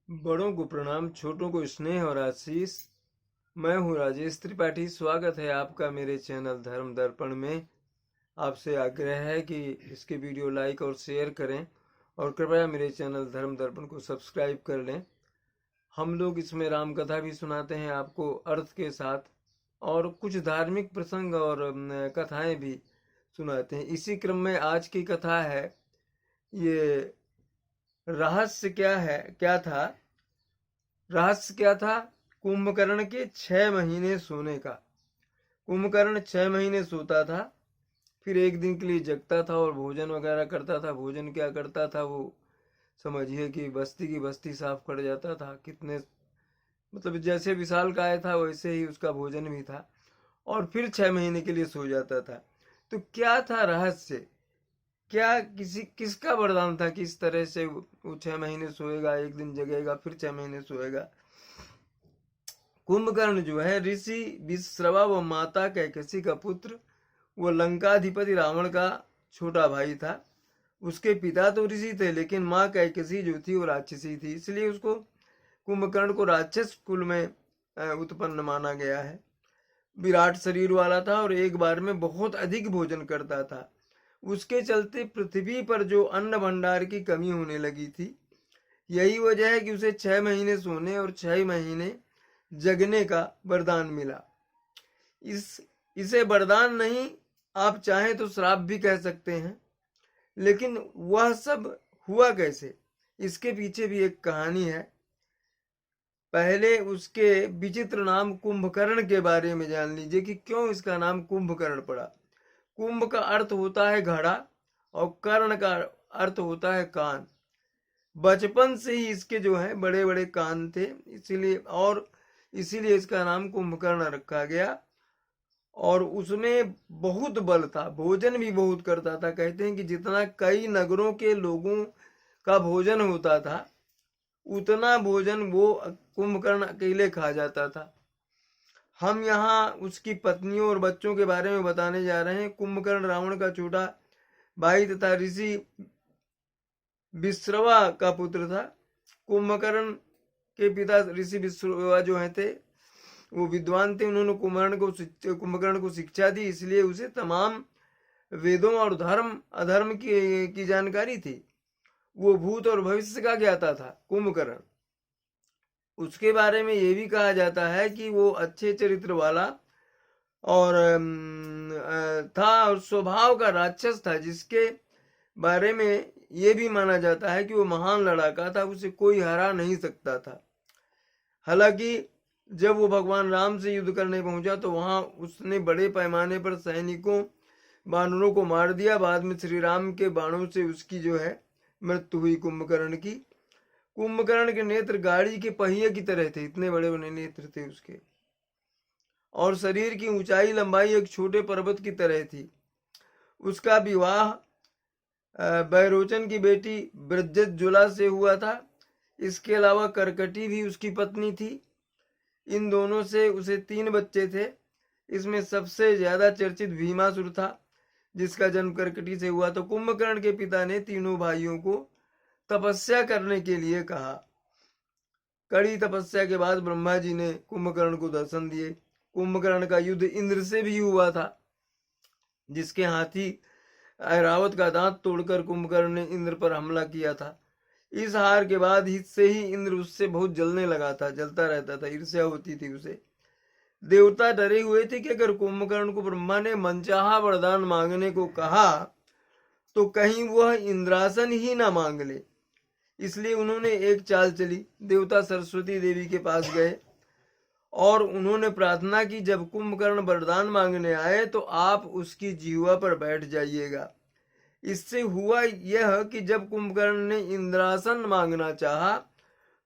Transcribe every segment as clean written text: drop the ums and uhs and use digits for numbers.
बड़ों को प्रणाम, छोटों को स्नेह और आशीष। मैं हूँ राजेश त्रिपाठी। स्वागत है आपका मेरे चैनल धर्म दर्पण में। आपसे आग्रह है कि इसके वीडियो लाइक और शेयर करें और कृपया मेरे चैनल धर्म दर्पण को सब्सक्राइब कर लें। हम लोग इसमें राम कथा भी सुनाते हैं आपको अर्थ के साथ, और कुछ धार्मिक प्रसंग और कथाएं भी सुनाते हैं। इसी क्रम में आज की कथा है, ये रहस्य क्या था कुंभकर्ण के 6 महीने सोने का। कुंभकर्ण 6 महीने सोता था, फिर एक दिन के लिए जगता था और भोजन वगैरह करता था। भोजन क्या करता था, वो समझिए कि बस्ती की बस्ती साफ कर जाता था। कितने मतलब जैसे विशाल काय था वैसे ही उसका भोजन भी था, और फिर 6 महीने के लिए सो जाता था। तो क्या था रहस्य, क्या किसका वरदान था कि इस तरह से वो 6 महीने सोएगा, एक दिन जगेगा, फिर 6 महीने सोएगा। कुंभकर्ण जो है ऋषि विश्रवा व माता कैकसी का पुत्र, वो लंकाधिपति रावण का छोटा भाई था। उसके पिता तो ऋषि थे, लेकिन माँ कैकसी जो थी वो राक्षसी थी, इसलिए उसको कुंभकर्ण को राक्षस कुल में उत्पन्न माना गया है। विराट शरीर वाला था और एक बार में बहुत अधिक भोजन करता था। उसके चलते पृथ्वी पर जो अन्न भंडार की कमी होने लगी थी। यही वजह है कि उसे 6 महीने सोने और 6 महीने जगने का वरदान मिला। इसे वरदान नहीं, आप चाहें तो श्राप भी कह सकते हैं। लेकिन वह सब हुआ कैसे, इसके पीछे भी एक कहानी है। पहले उसके विचित्र नाम कुंभकर्ण के बारे में जान लीजिए कि क्यों इसका नाम कुंभकर्ण पड़ा। कुंभ का अर्थ होता है घड़ा और कर्ण का अर्थ होता है कान। बचपन से ही इसके जो है बड़े बड़े कान थे, इसीलिए इसका नाम कुंभकर्ण रखा गया। और उसमें बहुत बल था, भोजन भी बहुत करता था। कहते हैं कि जितना कई नगरों के लोगों का भोजन होता था, उतना भोजन वो कुंभकर्ण अकेले खा जाता था। हम यहाँ उसकी पत्नियों और बच्चों के बारे में बताने जा रहे हैं। कुंभकर्ण रावण का छोटा भाई तथा ऋषि विश्रवा का पुत्र था। कुंभकर्ण के पिता ऋषि विश्रवा जो है थे, वो विद्वान थे। उन्होंने कुंभकर्ण को शिक्षा दी, इसलिए उसे तमाम वेदों और धर्म अधर्म की जानकारी थी। वो भूत और भविष्य का ज्ञाता था कुंभकर्ण। उसके बारे में ये भी कहा जाता है कि वो अच्छे चरित्र वाला और था, और स्वभाव का राक्षस था, जिसके बारे में ये भी माना जाता है कि वो महान लड़ाका था, उसे कोई हरा नहीं सकता था। हालांकि जब वो भगवान राम से युद्ध करने पहुंचा तो वहां उसने बड़े पैमाने पर सैनिकों बानरों को मार दिया। बाद में श्री राम के बाणों से उसकी जो है मृत्यु हुई कुंभकर्ण की। कुंभकर्ण के नेत्र गाड़ी के पहिए की तरह थे, इतने बड़े बड़े नेत्र थे उसके। और शरीर की ऊंचाई लंबाई एक छोटे पर्वत की तरह थी। उसका विवाह बैरोचन की बेटी ब्रजज्जुला से हुआ था। इसके अलावा करकटी भी उसकी पत्नी थी। इन दोनों से उसे 3 बच्चे थे। इसमें सबसे ज्यादा चर्चित भीमासुर था, जिसका जन्म करकटी से हुआ। तो कुंभकर्ण के पिता ने तीनों भाइयों को तपस्या करने के लिए कहा। कड़ी तपस्या के बाद ब्रह्मा जी ने कुंभकर्ण को दर्शन दिए। कुंभकर्ण का युद्ध इंद्र से भी हुआ था, जिसके हाथी ऐरावत का दांत तोड़कर कुंभकर्ण ने इंद्र पर हमला किया था। इस हार के बाद ही से ही इंद्र उससे बहुत जलने लगा था, जलता रहता था, ईर्ष्या होती थी उसे। देवता डरे हुए थे कि अगर कुंभकर्ण को ब्रह्मा ने मनचाहा वरदान मांगने को कहा तो कहीं वह इंद्रासन ही ना मांग ले। इसलिए उन्होंने एक चाल चली। देवता सरस्वती देवी के पास गए और उन्होंने प्रार्थना की, जब कुंभकर्ण वरदान मांगने आए तो आप उसकी जिह्वा पर बैठ जाइएगा। इससे हुआ यह कि जब कुंभकर्ण ने इंद्रासन मांगना चाहा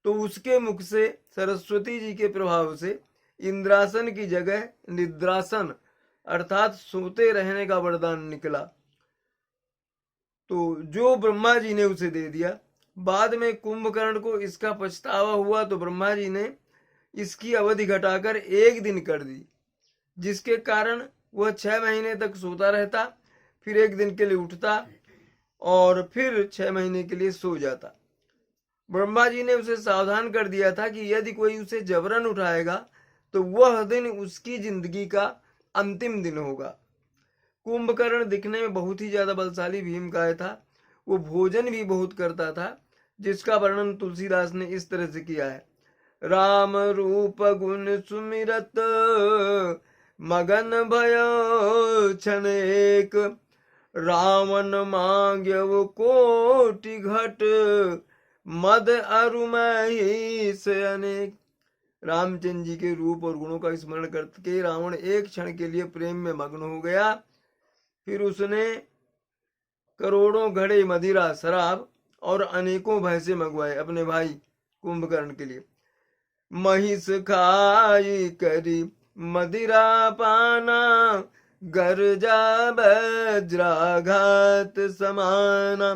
तो उसके मुख से सरस्वती जी के प्रभाव से इंद्रासन की जगह निद्रासन अर्थात सोते रहने का वरदान निकला, तो जो ब्रह्मा जी ने उसे दे दिया। बाद में कुंभकर्ण को इसका पछतावा हुआ तो ब्रह्मा जी ने इसकी अवधि घटाकर 1 दिन कर दी, जिसके कारण वह 6 महीने तक सोता रहता, फिर 1 दिन के लिए उठता और फिर 6 महीने के लिए सो जाता। ब्रह्मा जी ने उसे सावधान कर दिया था कि यदि कोई उसे जबरन उठाएगा तो वह दिन उसकी जिंदगी का अंतिम दिन होगा। कुंभकर्ण दिखने में बहुत ही ज्यादा बलशाली भीमकाय था। वो भोजन भी बहुत करता था, जिसका वर्णन तुलसीदास ने इस तरह से किया है। राम रूप गुण सुमिरत मगन भयो छन एक, रावण मांग्यव कोटि घट मद अरुमहि से अनेक। रामचंद्र जी के रूप और गुणों का स्मरण करके रावण एक क्षण के लिए प्रेम में मग्न हो गया। फिर उसने करोड़ों घड़े मदिरा शराब और अनेकों भैंसे मंगवाए अपने भाई कुंभकर्ण के लिए। महिष खाई करी मदिरा पाना, गर्जा वज्राघात समाना,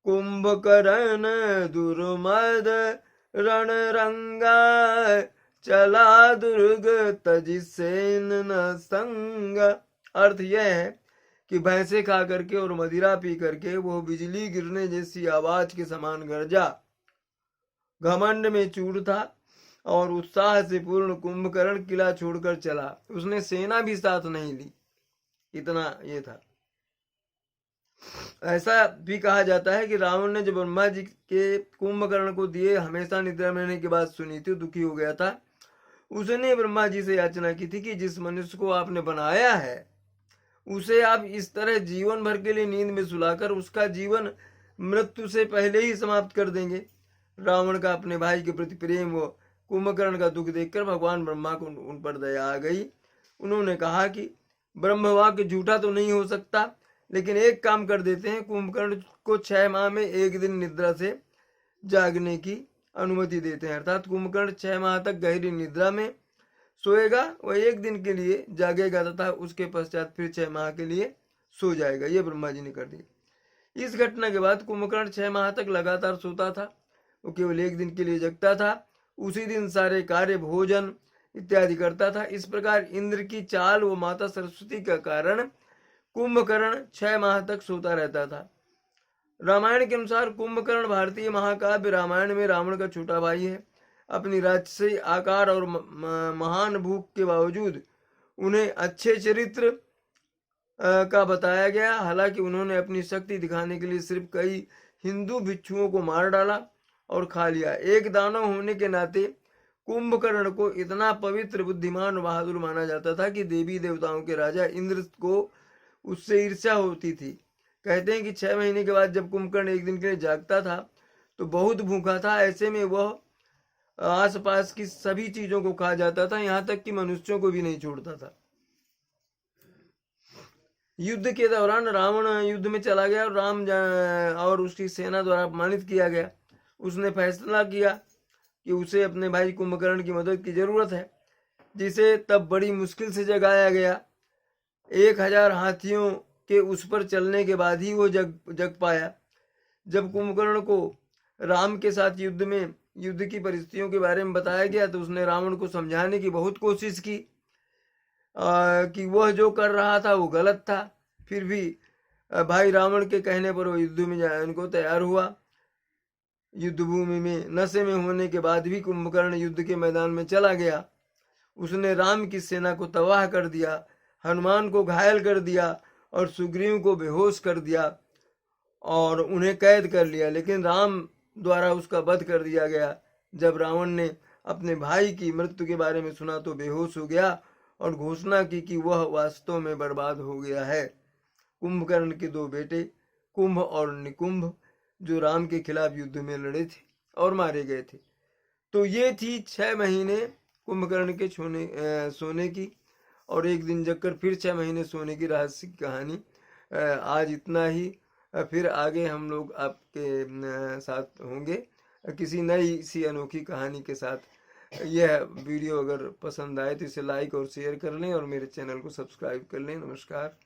कुंभकर्ण दुर्मद रण रंगा, चला दुर्ग तजि सेन न संग। अर्थ यह है कि भैंसे खा करके और मदिरा पी करके वो बिजली गिरने जैसी आवाज के समान गरजा। घमंड में चूर था और उत्साह से पूर्ण कुंभकर्ण किला छोड़कर चला। उसने सेना भी साथ नहीं ली, इतना ये था। ऐसा भी कहा जाता है कि रावण ने जब ब्रह्मा जी के कुंभकर्ण को दिए हमेशा निद्रा में रहने की बात सुनी थी, दुखी हो गया था। उसने ब्रह्मा जी से याचना की थी कि जिस मनुष्य को आपने बनाया है उसे आप इस तरह जीवन भर के लिए नींद में सुलाकर उसका जीवन मृत्यु से पहले ही समाप्त कर देंगे। रावण का अपने भाई के प्रति प्रेम व कुंभकर्ण का दुख देखकर भगवान ब्रह्मा को उन पर दया आ गई। उन्होंने कहा कि ब्रह्मवाक्य झूठा तो नहीं हो सकता, लेकिन एक काम कर देते हैं, कुंभकर्ण को 6 माह में एक दिन निद्रा से जागने की अनुमति देते हैं। अर्थात कुंभकर्ण 6 माह तक गहरी निद्रा में सोएगा, वह एक दिन के लिए जागेगा तथा उसके पश्चात फिर 6 माह के लिए सो जाएगा। ये ब्रह्मा जी ने कर दिया। इस घटना के बाद कुंभकर्ण 6 माह तक लगातार सोता था, वो केवल एक दिन के लिए जगता था। उसी दिन सारे कार्य भोजन इत्यादि करता था। इस प्रकार इंद्र की चाल व माता सरस्वती का कारण कुंभकर्ण 6 माह तक सोता रहता था। रामायण के अनुसार कुंभकर्ण भारतीय महाकाव्य रामायण में रावण का छोटा भाई है। अपनी राजसी आकार और महान भूख के बावजूद उन्हें अच्छे चरित्र का बताया गया। हालांकि उन्होंने अपनी शक्ति दिखाने के लिए सिर्फ कई हिंदू भिक्षुओं को मार डाला और खा लिया। एक दानव होने के नाते कुंभकर्ण को इतना पवित्र, बुद्धिमान और बहादुर माना जाता था कि देवी देवताओं के राजा इंद्र को उससे ईर्ष्या होती थी। कहते हैं कि 6 महीने के बाद जब कुंभकर्ण एक दिन के लिए जागता था तो बहुत भूखा था। ऐसे में वह आसपास की सभी चीजों को खा जाता था, यहाँ तक कि मनुष्यों को भी नहीं छोड़ता था। युद्ध के दौरान रावण युद्ध में चला गया और राम और उसकी सेना द्वारा अपमानित किया गया। उसने फैसला किया कि उसे अपने भाई कुंभकर्ण की मदद की जरूरत है, जिसे तब बड़ी मुश्किल से जगाया गया। 1000 हाथियों के उस पर चलने के बाद ही वो जग पाया। जब कुंभकर्ण को राम के साथ युद्ध की परिस्थितियों के बारे में बताया गया तो उसने रावण को समझाने की बहुत कोशिश की कि वह जो कर रहा था वो गलत था। फिर भी भाई रावण के कहने पर वो युद्ध में जाने को तैयार हुआ। युद्ध भूमि में नशे में होने के बाद भी कुंभकर्ण युद्ध के मैदान में चला गया। उसने राम की सेना को तबाह कर दिया, हनुमान को घायल कर दिया और सुग्रीव को बेहोश कर दिया और उन्हें कैद कर लिया। लेकिन राम द्वारा उसका वध कर दिया गया। जब रावण ने अपने भाई की मृत्यु के बारे में सुना तो बेहोश हो गया और घोषणा की कि वह वास्तव में बर्बाद हो गया है। कुंभकर्ण के 2 बेटे कुंभ और निकुंभ जो राम के खिलाफ युद्ध में लड़े थे और मारे गए थे। तो ये थी 6 महीने कुंभकर्ण के सोने की और एक दिन जगकर फिर 6 महीने सोने की रहस्य की कहानी। आज इतना ही। फिर आगे हम लोग आपके साथ होंगे किसी नई सी अनोखी कहानी के साथ। यह वीडियो अगर पसंद आए तो इसे लाइक और शेयर कर लें और मेरे चैनल को सब्सक्राइब कर लें। नमस्कार।